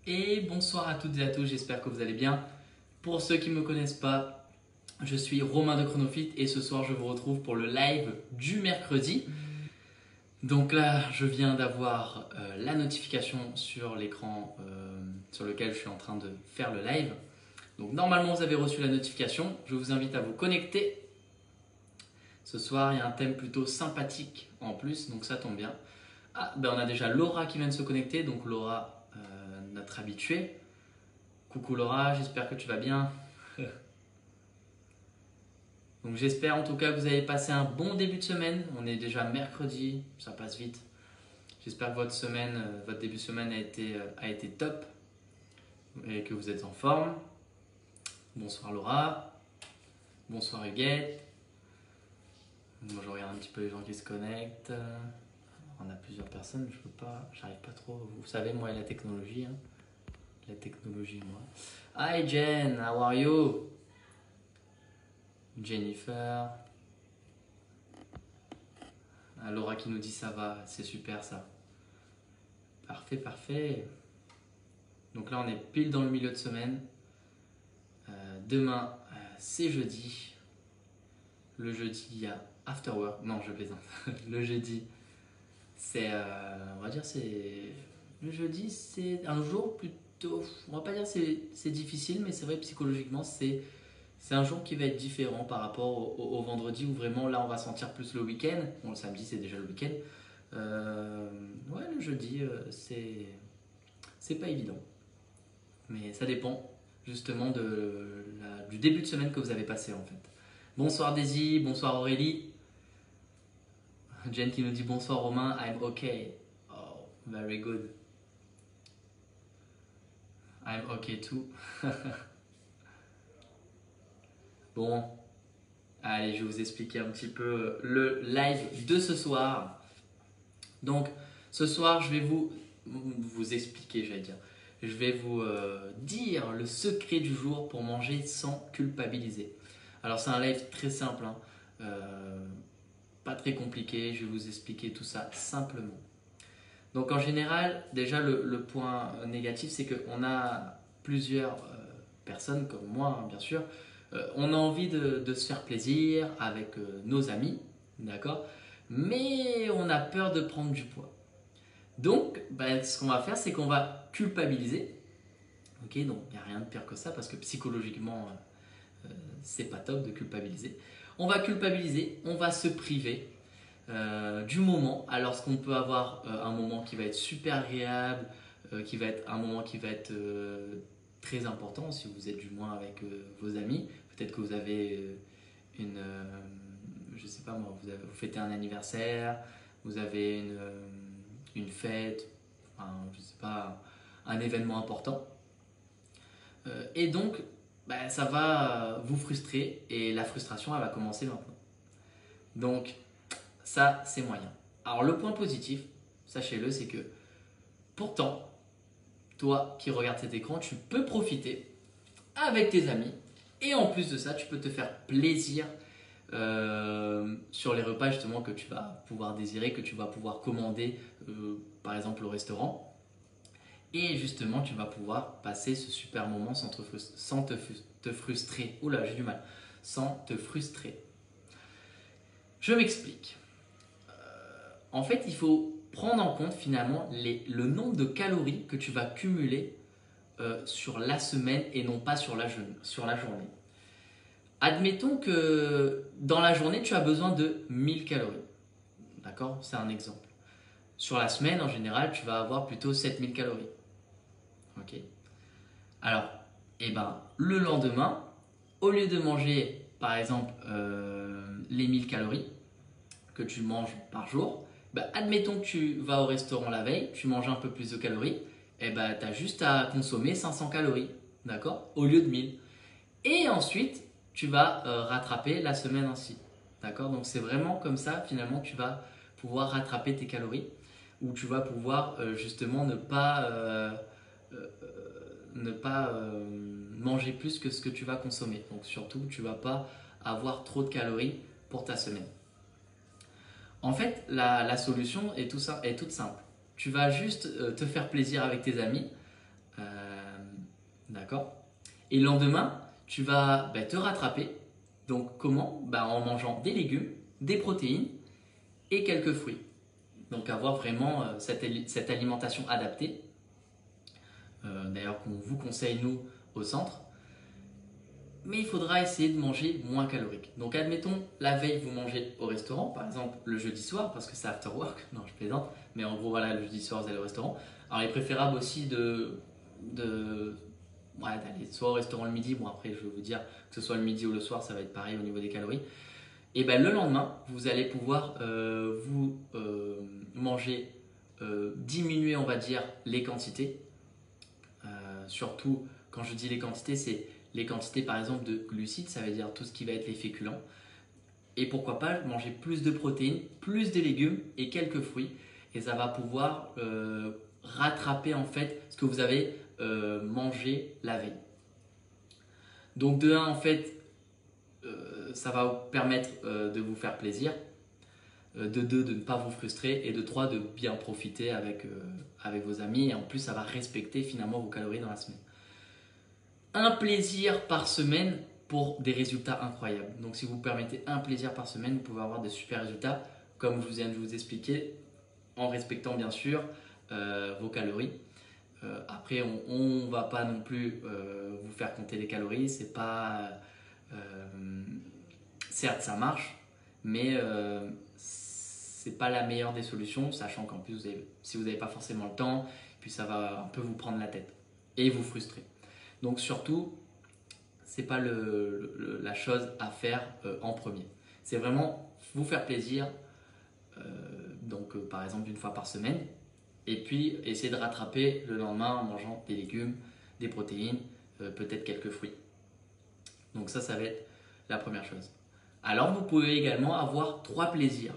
Et bonsoir à toutes et à tous, j'espère que vous allez bien. Pour ceux qui ne me connaissent pas, je suis Romain de Chronofit et ce soir je vous retrouve pour le live du mercredi. Donc là, je viens d'avoir la notification sur l'écran sur lequel je suis en train de faire le live. Donc normalement vous avez reçu la notification, je vous invite à vous connecter. Ce soir il y a un thème plutôt sympathique en plus, donc ça tombe bien. Ah, ben on a déjà Laura qui vient de se connecter, donc Laura, notre habituée. Coucou Laura, j'espère que tu vas bien. Donc j'espère en tout cas que vous avez passé un bon début de semaine. On est déjà mercredi, ça passe vite. J'espère que votre semaine, votre début de semaine a été top et que vous êtes en forme. Bonsoir Laura, bonsoir Huguette. Moi je regarde un petit peu les gens qui se connectent. On a plusieurs personnes, j'arrive pas trop. Vous savez moi et la technologie, hein. La technologie moi. Hi Jen, how are you? Jennifer. Ah, Laura qui nous dit ça va, c'est super ça. Parfait, parfait. Donc là on est pile dans le milieu de semaine. Demain c'est jeudi. Le jeudi il y a after work. Non je plaisante. Le jeudi c'est on va dire c'est. Le jeudi c'est un jour plutôt. On va pas dire c'est difficile mais c'est vrai psychologiquement c'est un jour qui va être différent par rapport au vendredi où vraiment là on va sentir plus le week-end. Bon le samedi c'est déjà le week-end. Ouais le jeudi c'est pas évident. Mais ça dépend justement du début de semaine que vous avez passé en fait. Bonsoir Daisy, bonsoir Aurélie. Jen qui nous dit bonsoir Romain, I'm okay. Oh, very good. I'm okay too. Bon, allez, je vais vous expliquer un petit peu le live de ce soir. Donc, ce soir, je vais vous expliquer, j'allais dire. Je vais vous dire le secret du jour pour manger sans culpabiliser. Alors, c'est un live très simple, hein. Pas très compliqué. Je vais vous expliquer tout ça simplement. Donc, en général, déjà, le point négatif, c'est qu'on a plusieurs personnes, comme moi, hein, bien sûr. On a envie de se faire plaisir avec nos amis, d'accord? Mais on a peur de prendre du poids. Donc, ce qu'on va faire, c'est qu'on va culpabiliser. Ok, donc il n'y a rien de pire que ça parce que psychologiquement, c'est pas top de culpabiliser. On va culpabiliser, on va se priver du moment, alors qu'on peut avoir un moment qui va être super agréable, qui va être un moment qui va être très important si vous êtes du moins avec vos amis. Peut-être que vous avez je sais pas moi, vous fêtez un anniversaire, vous avez une fête, enfin, je sais pas, un événement important. Et donc, ça va vous frustrer et la frustration, elle va commencer maintenant. Donc, ça, c'est moyen. Alors, le point positif, sachez-le, c'est que pourtant, toi qui regardes cet écran, tu peux profiter avec tes amis et en plus de ça, tu peux te faire plaisir sur les repas justement que tu vas pouvoir désirer, que tu vas pouvoir commander par exemple au restaurant. Et justement, tu vas pouvoir passer ce super moment sans te frustrer. Oula, j'ai du mal. Sans te frustrer. Je m'explique. En fait, il faut prendre en compte finalement le nombre de calories que tu vas cumuler sur la semaine et non pas sur la journée. Admettons que dans la journée, tu as besoin de 1000 calories. D'accord? C'est un exemple. Sur la semaine, en général, tu vas avoir plutôt 7000 calories. Ok? Alors, le lendemain, au lieu de manger, par exemple, les 1000 calories que tu manges par jour, admettons que tu vas au restaurant la veille, tu manges un peu plus de calories, et tu as juste à consommer 500 calories, d'accord? Au lieu de 1000. Et ensuite, tu vas rattraper la semaine ainsi. D'accord? Donc c'est vraiment comme ça, finalement, tu vas pouvoir rattraper tes calories ou tu vas pouvoir justement ne pas manger plus que ce que tu vas consommer. Donc surtout, tu ne vas pas avoir trop de calories pour ta semaine. En fait, la solution est toute simple. Tu vas juste te faire plaisir avec tes amis D'accord. Et le lendemain, tu vas te rattraper. Donc comment? En mangeant des légumes, des protéines et quelques fruits. Donc avoir vraiment cette alimentation adaptée. D'ailleurs qu'on vous conseille nous au centre. Mais il faudra essayer de manger moins calorique. Donc admettons, la veille vous mangez au restaurant, par exemple le jeudi soir, parce que c'est after work, non je plaisante, mais en gros voilà, le jeudi soir vous allez au restaurant. Alors il est préférable aussi d'aller soit au restaurant le midi, bon après je vais vous dire que ce soit le midi ou le soir, ça va être pareil au niveau des calories. Et le lendemain, vous allez pouvoir vous manger, diminuer on va dire les quantités. Surtout quand je dis les quantités, c'est les quantités par exemple de glucides, ça veut dire tout ce qui va être les féculents. Et pourquoi pas manger plus de protéines, plus de légumes et quelques fruits. Et ça va pouvoir rattraper en fait ce que vous avez mangé la veille. Donc de 1 en fait, ça va vous permettre de vous faire plaisir. De 2 de ne pas vous frustrer. Et de 3 de bien profiter avec vos amis. Et en plus ça va respecter finalement vos calories dans la semaine. Un plaisir par semaine pour des résultats incroyables. Donc si vous permettez un plaisir par semaine, vous pouvez avoir des super résultats, comme je viens de vous expliquer, en respectant bien sûr vos calories. Après, on ne va pas non plus vous faire compter les calories, c'est pas... certes, ça marche, mais c'est pas la meilleure des solutions, sachant qu'en plus, si vous n'avez pas forcément le temps, puis ça va un peu vous prendre la tête et vous frustrer. Donc surtout, c'est pas la chose à faire en premier. C'est vraiment vous faire plaisir, par exemple une fois par semaine, et puis essayer de rattraper le lendemain en mangeant des légumes, des protéines, peut-être quelques fruits. Donc ça va être la première chose. Alors vous pouvez également avoir 3 plaisirs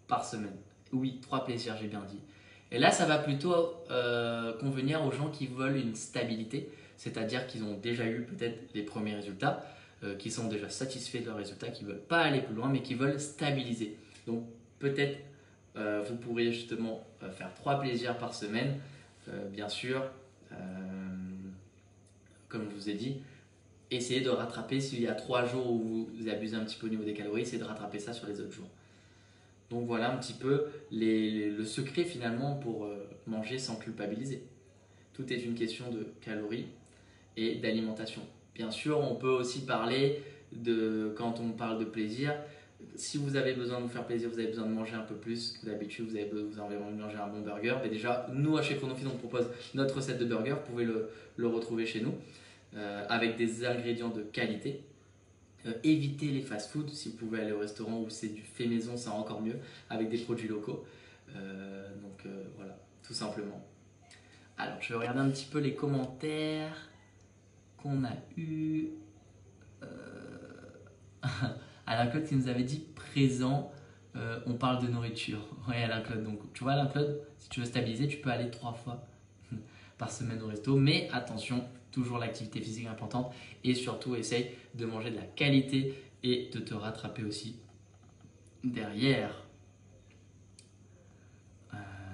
par semaine. Oui, 3 plaisirs, j'ai bien dit. Et là, ça va plutôt convenir aux gens qui veulent une stabilité, c'est-à-dire qu'ils ont déjà eu peut-être les premiers résultats, qui sont déjà satisfaits de leurs résultats, qui ne veulent pas aller plus loin, mais qui veulent stabiliser. Donc peut-être vous pourrez justement faire 3 plaisirs par semaine, bien sûr, comme je vous ai dit. Essayez de rattraper, s'il y a 3 jours où vous abusez un petit peu au niveau des calories, essayez de rattraper ça sur les autres jours. Donc voilà un petit peu le secret finalement pour manger sans culpabiliser. Tout est une question de calories et d'alimentation. Bien sûr, on peut aussi parler quand on parle de plaisir, si vous avez besoin de vous faire plaisir, vous avez besoin de manger un peu plus que d'habitude, vous avez envie de manger un bon burger. Mais déjà, nous, chez Chronofit, on propose notre recette de burger, vous pouvez le retrouver chez nous, avec des ingrédients de qualité. Évitez les fast-foods, si vous pouvez aller au restaurant où c'est du fait maison, c'est encore mieux, avec des produits locaux. Voilà, tout simplement. Alors, je vais regarder un petit peu les commentaires qu'on a eu. Alain Claude qui nous avait dit présent, on parle de nourriture. Oui, Alain Claude. Donc, tu vois, Alain Claude, si tu veux stabiliser, tu peux aller 3 fois par semaine au resto. Mais attention, toujours l'activité physique importante. Et surtout, essaye de manger de la qualité et de te rattraper aussi derrière.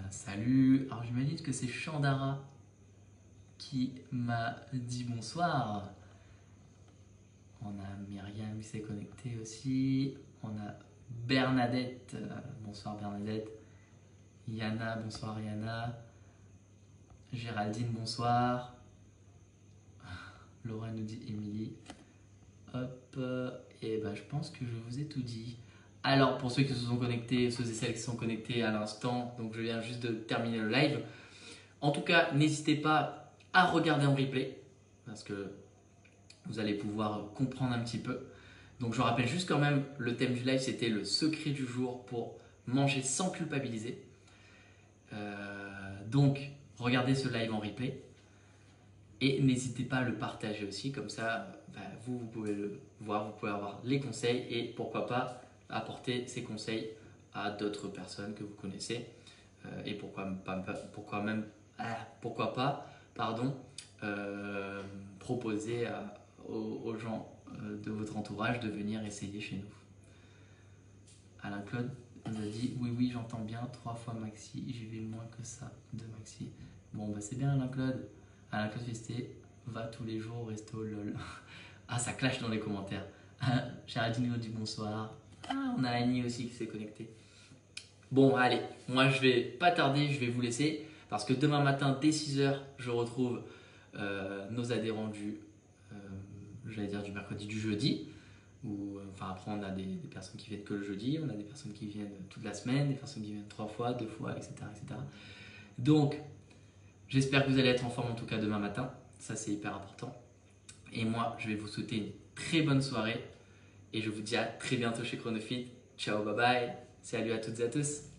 Salut. Alors, j'imagine que c'est Chandara qui m'a dit bonsoir. On a Myriam qui s'est connectée aussi. On a Bernadette. Bonsoir Bernadette. Yana, bonsoir Yana. Géraldine, bonsoir. Laura nous dit Émilie. Hop. Et je pense que je vous ai tout dit. Alors, pour ceux qui se sont connectés, ceux et celles qui se sont connectés à l'instant, donc je viens juste de terminer le live. En tout cas, n'hésitez pas à regarder en replay parce que vous allez pouvoir comprendre un petit peu. Donc je rappelle juste quand même, le thème du live c'était le secret du jour pour manger sans culpabiliser. Donc regardez ce live en replay et n'hésitez pas à le partager aussi, comme ça vous pouvez le voir, vous pouvez avoir les conseils et pourquoi pas apporter ces conseils à d'autres personnes que vous connaissez et pourquoi pas proposer aux gens de votre entourage de venir essayer chez nous. Alain Claude nous a dit oui j'entends bien, 3 fois maxi, j'y vais moins que ça de maxi. Bon c'est bien Alain Claude, Alain Claude Festé va tous les jours au resto, lol. Ah, ça clash dans les commentaires. Géraldine nous dit bonsoir. Ah, on a Annie aussi qui s'est connectée. Bon, allez, moi je vais pas tarder, je vais vous laisser parce que demain matin, dès 6h, je retrouve nos adhérents j'allais dire du mercredi, du jeudi. Enfin, après, on a des personnes qui viennent que le jeudi, on a des personnes qui viennent toute la semaine, des personnes qui viennent 3 fois, 2 fois, etc. etc. Donc, j'espère que vous allez être en forme en tout cas demain matin. Ça, c'est hyper important. Et moi, je vais vous souhaiter une très bonne soirée. Et je vous dis à très bientôt chez Chronofit. Ciao, bye bye. Salut à toutes et à tous.